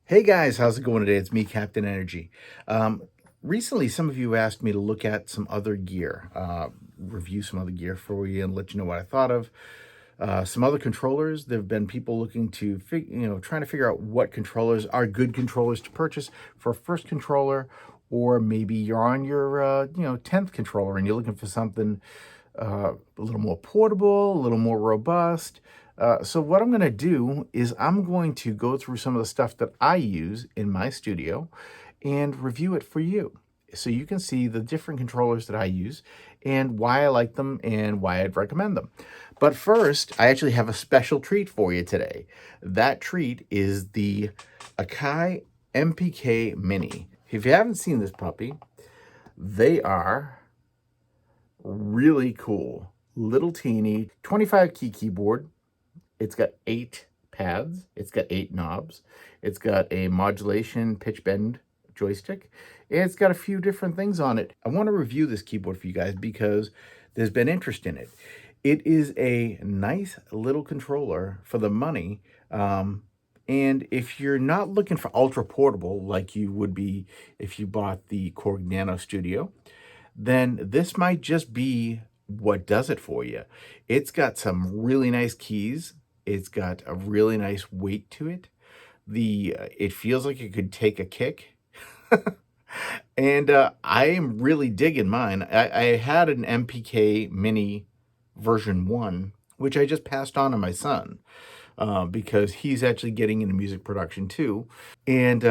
Hey guys, how's it going today? It's me, Captain Energy. Um, Recently, some of you asked me to look at some other gear, review some other gear for you, and let you know what I thought of. Some other controllers. There have been people looking to, trying to figure out what controllers are good controllers to purchase for a first controller, or maybe you're on your, 10th controller and you're looking for something a little more portable, a little more robust. So what I'm going to do is I'm going to go through some of the stuff that I use in my studio and review it for you. So you can see the different controllers that I use and why I like them and why I'd recommend them. But first, I actually have a special treat for you today. That treat is the Akai Mpk Mini. If you haven't seen this puppy, they are really cool. Little teeny 25 key keyboard. It's got 8 pads. It's got 8 knobs. It's got a modulation pitch bend joystick. It's got a few different things on it. I want to review this keyboard for you guys because there's been interest in it. It is a nice little controller for the money. And if you're not looking for ultra portable like you would be if you bought the Korg Nano Studio, then this might just be what does it for you. It's got some really nice keys. It's got a really nice weight to it. It feels like it could take a kick. And I am really digging mine. I had an MPK Mini version 1, which I just passed on to my son because he's actually getting into music production too. And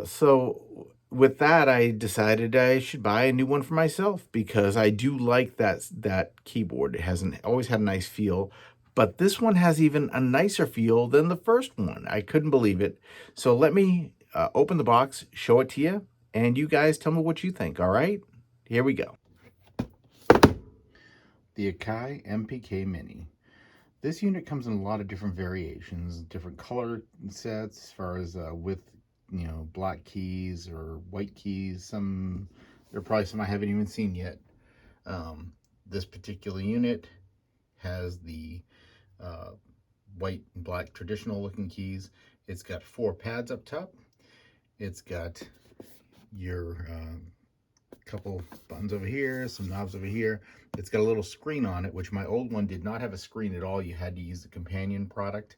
so with that, I decided I should buy a new one for myself because I do like that keyboard. It hasn't always had a nice feel, but this one has even a nicer feel than the first one. I couldn't believe it. So let me open the box, show it to you, and you guys tell me what you think. All right, here we go. The Akai Mpk Mini. This unit comes in a lot of different variations, different color sets as far as with, black keys or white keys. There are probably some I haven't even seen yet. This particular unit has the white and black traditional looking keys. It's got 4 pads up top. It's got your couple buttons over here, some knobs over here. It's got a little screen on it, which my old one did not have a screen at all. You had to use the companion product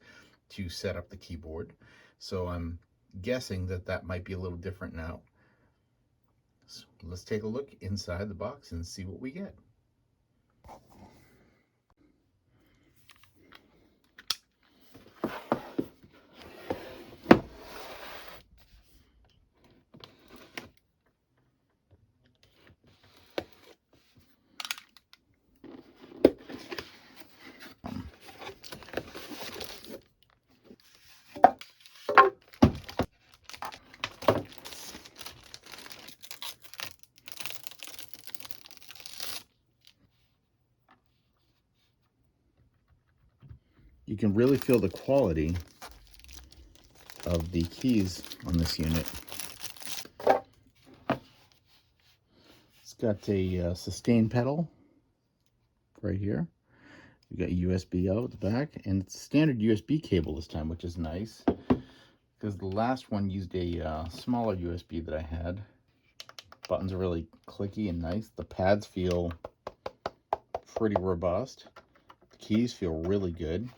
to set up the keyboard. So I'm guessing that might be a little different now. So let's take a look inside the box and see what we get. You can really feel the quality of the keys on this unit. It's got a sustain pedal right here. You got USB out at the back, and it's a standard USB cable this time, which is nice because the last one used a smaller USB that I had. Buttons are really clicky and nice. The pads feel pretty robust. The keys feel really good.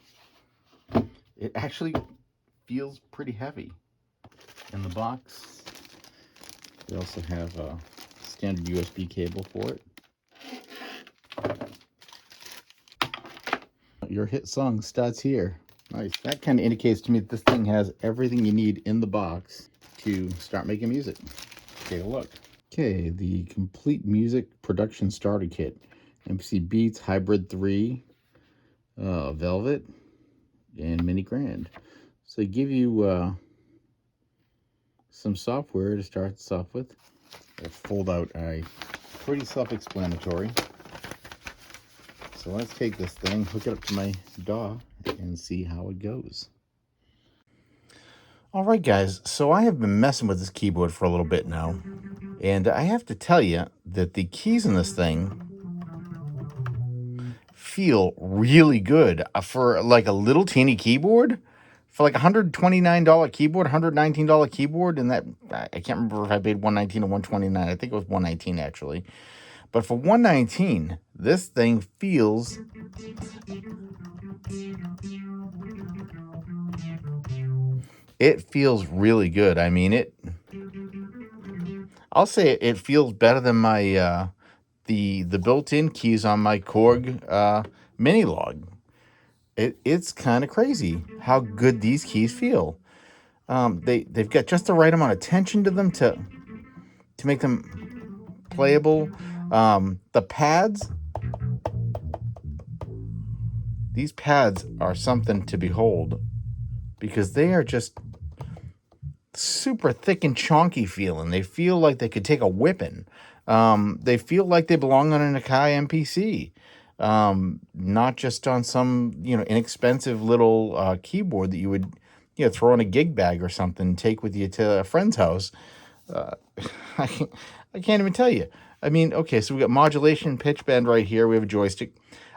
It actually feels pretty heavy. In the box, we also have a standard USB cable for it. Your hit song starts here. Nice. That kind of indicates to me that this thing has everything you need in the box to start making music. Take a look. Okay, the complete music production starter kit. MPC Beats, Hybrid 3, Velvet, and Mini Grand. So they give you some software to start this off with. It'll fold out pretty self-explanatory. So let's take this thing, hook it up to my DAW, and see how it goes. All right, guys, so I have been messing with this keyboard for a little bit now, and I have to tell you that the keys in this thing feel really good. For like a little teeny keyboard, for like $129 keyboard, $119 keyboard, and that I can't remember if I paid $119 or $129. I think it was $119 actually. But for $119, this thing feels really good. I mean, I'll say it feels better than my the built-in keys on my Korg Mini Log. It's kind of crazy how good these keys feel. They've got just the right amount of tension to them to make them playable. The pads, these pads are something to behold because they are just super thick and chonky feeling. They feel like they could take a whipping. They feel like they belong on an Akai MPC, not just on some inexpensive little keyboard that you would throw in a gig bag or something, and take with you to a friend's house. I can't even tell you. I mean, okay, so we got modulation, pitch bend right here. We have a joystick.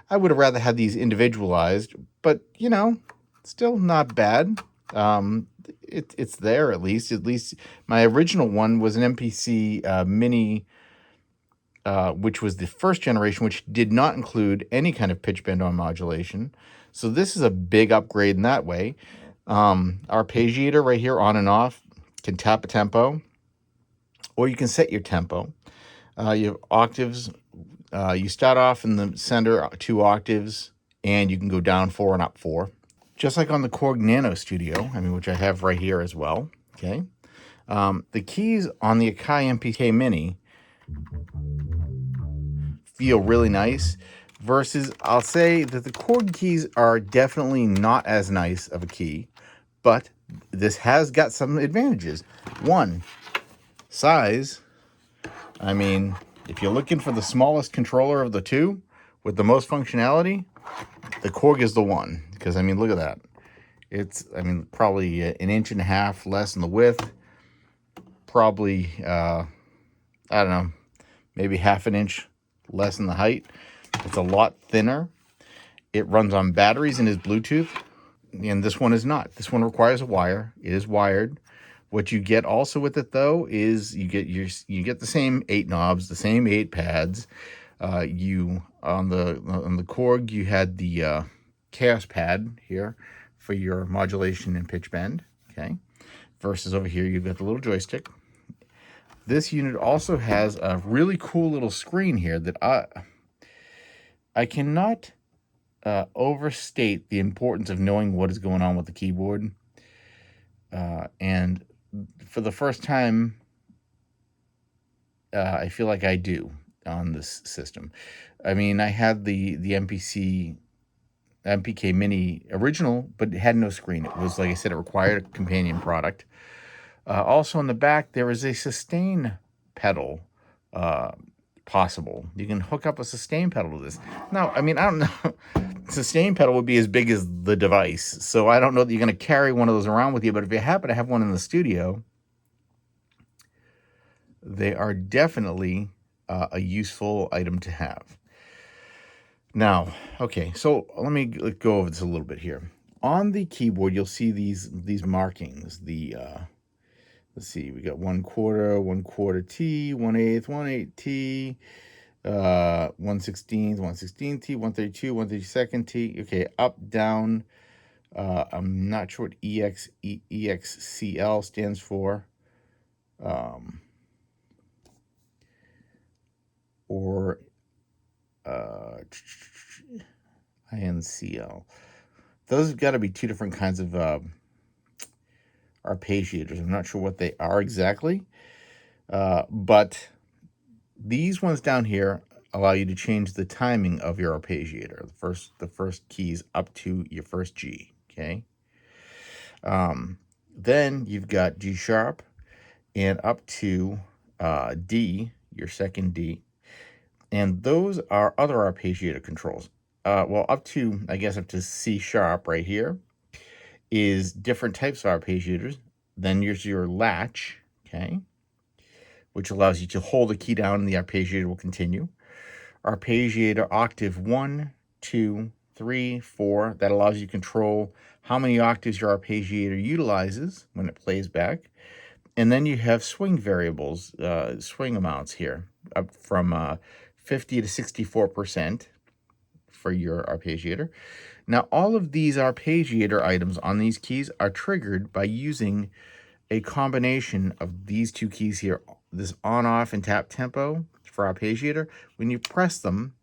I would have rather had these individualized, but still not bad. It's there at least. At least my original one was an MPC Mini, which was the first generation, which did not include any kind of pitch bend or modulation. So this is a big upgrade in that way. Arpeggiator right here, on and off, can tap a tempo, or you can set your tempo. You have octaves. You start off in the center 2 octaves, and you can go down 4 and up 4. Just like on the Korg Nano Studio, which I have right here as well, okay? The keys on the Akai Mpk Mini feel really nice, versus I'll say that the Korg keys are definitely not as nice of a key, but this has got some advantages. One, size. If you're looking for the smallest controller of the two with the most functionality, the Korg is the one, because look at that. It's probably an inch and a half less in the width, probably I don't know, maybe half an inch less in the height. It's a lot thinner. It runs on batteries and is Bluetooth, and this one is not. This one requires a wire. It is wired. What you get also with it, though, is you get the same 8 knobs, the same 8 pads. You on the Korg, you had the Chaos pad here for your modulation and pitch bend. Okay, versus over here you've got the little joystick. This unit also has a really cool little screen here that I cannot overstate the importance of knowing what is going on with the keyboard. And for the first time, I feel like I do on this system. I had the Mpk Mini original, but it had no screen. It was, like I said, it required a companion product. Also on the back, there is a sustain pedal possible. You can hook up a sustain pedal to this. Now, I don't know. Sustain pedal would be as big as the device, so I don't know that you're going to carry one of those around with you, but if you happen to have one in the studio, they are definitely a useful item to have. Now, okay, so let me go over this a little bit here. On the keyboard, you'll see these markings. Let's see, we got 1/4, 1/4 T, 1/8, 1/8 T, 1/16, 1/16 T, 132, 132 T. Okay, up, down. I'm not sure what EXCL stands for. Or INCL. Those have got to be 2 different kinds of arpeggiators. I'm not sure what they are exactly, but these ones down here allow you to change the timing of your arpeggiator. The first keys up to your first G. Okay. Then you've got G sharp and up to D, your second D. And those are other arpeggiator controls. Well, up to C sharp right here is different types of arpeggiators. Then there's your latch, okay, which allows you to hold the key down and the arpeggiator will continue. Arpeggiator octave 1, 2, 3, 4. That allows you to control how many octaves your arpeggiator utilizes when it plays back. And then you have swing variables, swing amounts here, up from 50 to 64% for your arpeggiator. Now, all of these arpeggiator items on these keys are triggered by using a combination of these two keys here, this on-off and tap tempo for arpeggiator. When you press them,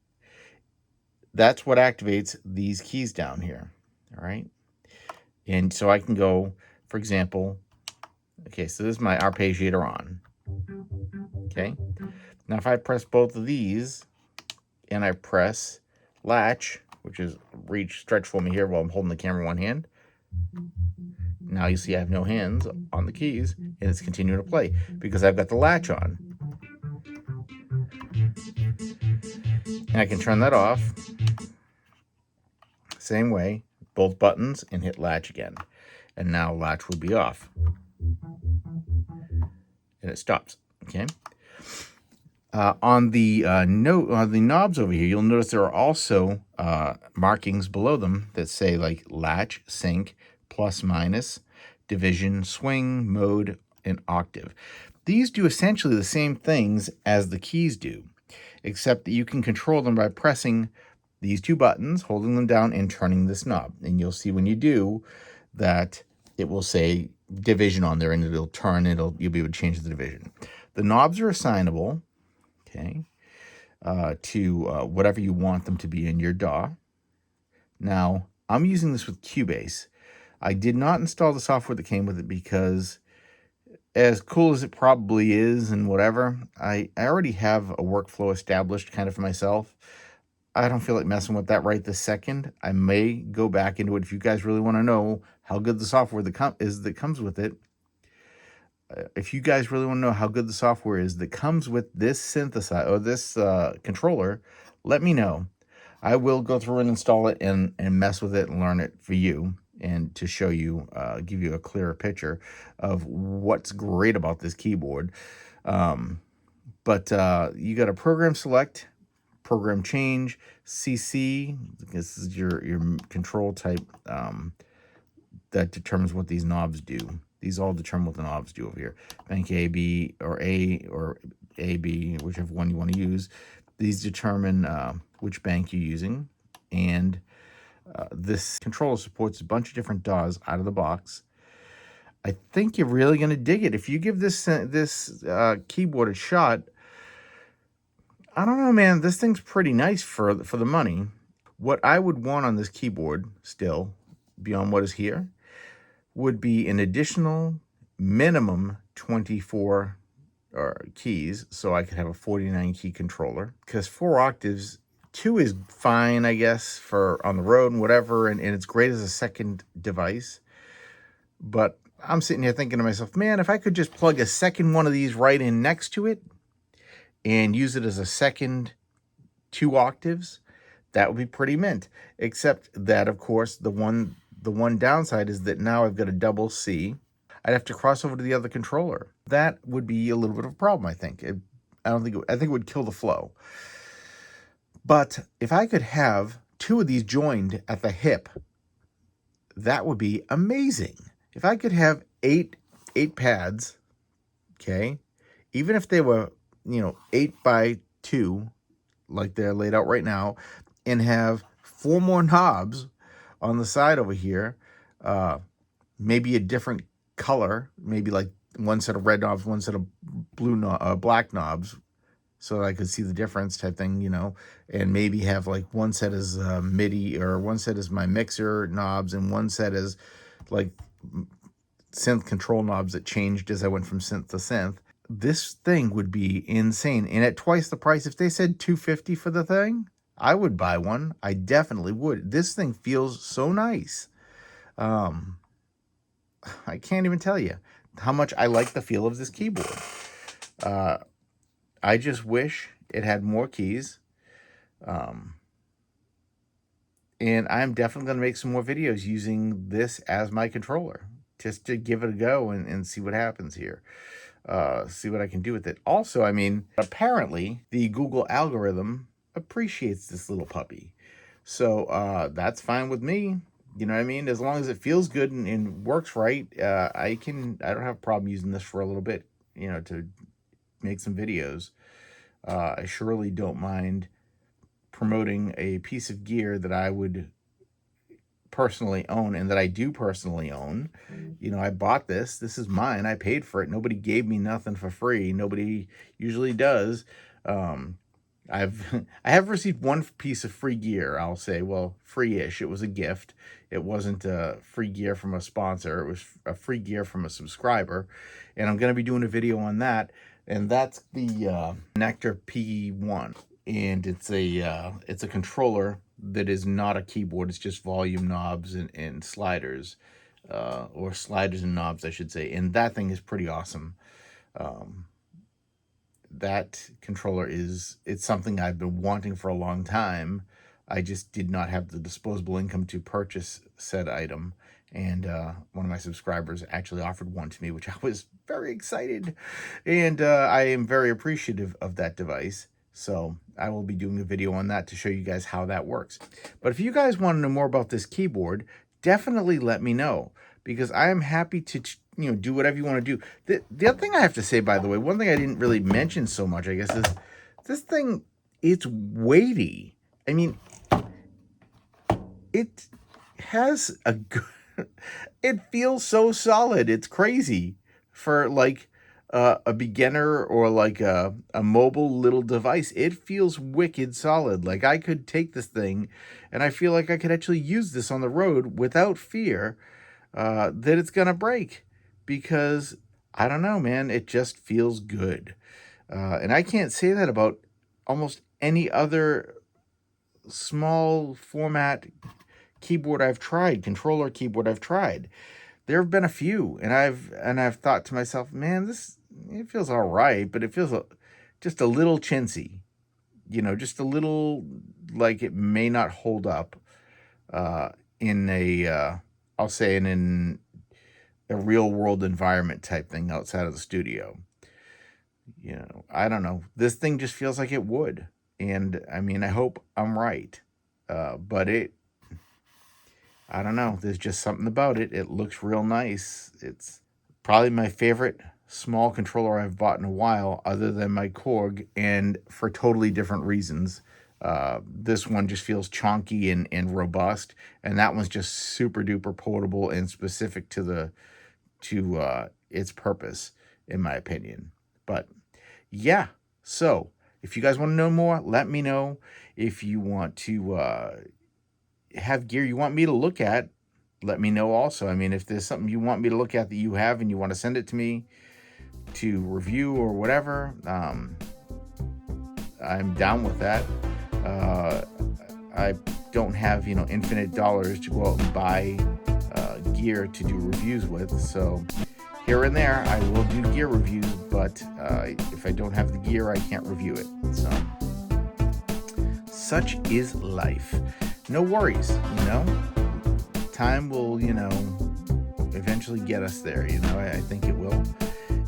that's what activates these keys down here, all right? And so I can go, for example, okay, so this is my arpeggiator on, okay? Now, if I press both of these and I press latch, which is stretch for me here while I'm holding the camera in one hand, now you see I have no hands on the keys, and it's continuing to play because I've got the latch on. And I can turn that off, same way, both buttons, and hit latch again. And now latch would be off. And it stops, okay? On the knobs over here, you'll notice there are also markings below them that say like latch, sync, plus, minus, division, swing, mode, and octave. These do essentially the same things as the keys do, except that you can control them by pressing these two buttons, holding them down, and turning this knob. And you'll see when you do that, it will say division on there, and it'll turn. You'll be able to change the division. The knobs are assignable, okay, to whatever you want them to be in your DAW. Now, I'm using this with Cubase. I did not install the software that came with it because, as cool as it probably is and whatever, I already have a workflow established kind of for myself. I don't feel like messing with that right this second. I may go back into it if you guys really want to know how good the software that comes with it. If you guys really want to know how good the software is that comes with this synthesizer or this controller, let me know. I will go through and install it and mess with it and learn it for you, and to show you, give you a clearer picture of what's great about this keyboard. But you got a program select, program change, CC. This is your control type that determines what these knobs do. These all determine what the knobs do over here. Bank A, B, or A, B, whichever one you want to use. These determine which bank you're using. And this controller supports a bunch of different DAWs out of the box. I think you're really going to dig it. If you give this keyboard a shot, I don't know, man. This thing's pretty nice for the money. What I would want on this keyboard still, beyond what is here, would be an additional minimum 24 keys, so I could have a 49 key controller. Because 4 octaves, 2 is fine, I guess, for on the road and whatever, and it's great as a second device. But I'm sitting here thinking to myself, man, if I could just plug a second one of these right in next to it and use it as a second 2 octaves, that would be pretty mint. Except that, of course, the one downside is that now I've got a double C. I'd have to cross over to the other controller. That would be a little bit of a problem, I think. I think it would kill the flow. But if I could have 2 of these joined at the hip, that would be amazing. If I could have 8 pads, okay, even if they were, 8 by 2, like they're laid out right now, and have 4 more knobs on the side over here, maybe a different color, maybe like one set of red knobs, one set of black knobs, so that I could see the difference type thing, and maybe have like one set as MIDI, or one set as my mixer knobs, and one set as like synth control knobs that changed as I went from synth to synth. This thing would be insane. And at twice the price, if they said $250 for the thing, I would buy one. I definitely would. This thing feels so nice. I can't even tell you how much I like the feel of this keyboard. I just wish it had more keys. And I'm definitely going to make some more videos using this as my controller, just to give it a go and see what happens here. See what I can do with it. Also, I mean, apparently the Google algorithm appreciates this little puppy. So that's fine with me. You know what I mean? As long as it feels good and works right, I don't have a problem using this for a little bit, to make some videos. I surely don't mind promoting a piece of gear that I would personally own and that I do personally own. I bought this. This is mine. I paid for it. Nobody gave me nothing for free. Nobody usually does. Um, I have received one piece of free gear. I'll say, well, free-ish. It was a gift. It wasn't a free gear from a sponsor. It was a free gear from a subscriber, and I'm going to be doing a video on that. And that's the Nectar P1, and it's a controller that is not a keyboard. It's just volume knobs and sliders, or sliders and knobs, I should say. And that thing is pretty awesome. That controller it's something I've been wanting for a long time. I just did not have the disposable income to purchase said item. And one of my subscribers actually offered one to me, which I was very excited. And I am very appreciative of that device. So I will be doing a video on that to show you guys how that works. But if you guys want to know more about this keyboard, definitely let me know, because I am happy to do whatever you want to do. The other thing I have to say, by the way, one thing I didn't really mention so much, I guess, is this thing, it's weighty. I mean, it has a good, it feels so solid. It's crazy for like a beginner or like a mobile little device. It feels wicked solid. Like I could take this thing and I feel like I could actually use this on the road without fear that it's going to break, because I don't know, man, it just feels good. And I can't say that about almost any other small format keyboard I've tried, controller keyboard I've tried. There have been a few, and I've thought to myself, man, it feels all right, but it feels just a little chintzy, just a little like it may not hold up in I'll say in a real world environment type thing outside of the studio. I don't know. This thing just feels like it would, and I mean, I hope I'm right, but I don't know. There's just something about it. It looks real nice. It's probably my favorite small controller I've bought in a while, other than my Korg, and for totally different reasons. This one just feels chonky and robust, and that one's just super duper portable and specific to its purpose, in my opinion. But yeah, so if you guys want to know more, let me know. If you want to have gear you want me to look at, let me know also. I mean, if there's something you want me to look at that you have and you want to send it to me to review or whatever, I'm down with that. I don't have, infinite dollars to go out and buy gear to do reviews with. So here and there, I will do gear reviews, but if I don't have the gear, I can't review it. So such is life. No worries, time will, eventually get us there, I think it will.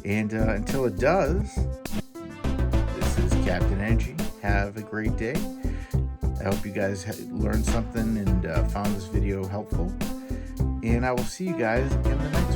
And until it does, this is Captain Energy. Have a great day. I hope you guys learned something and found this video helpful. And I will see you guys in the next one.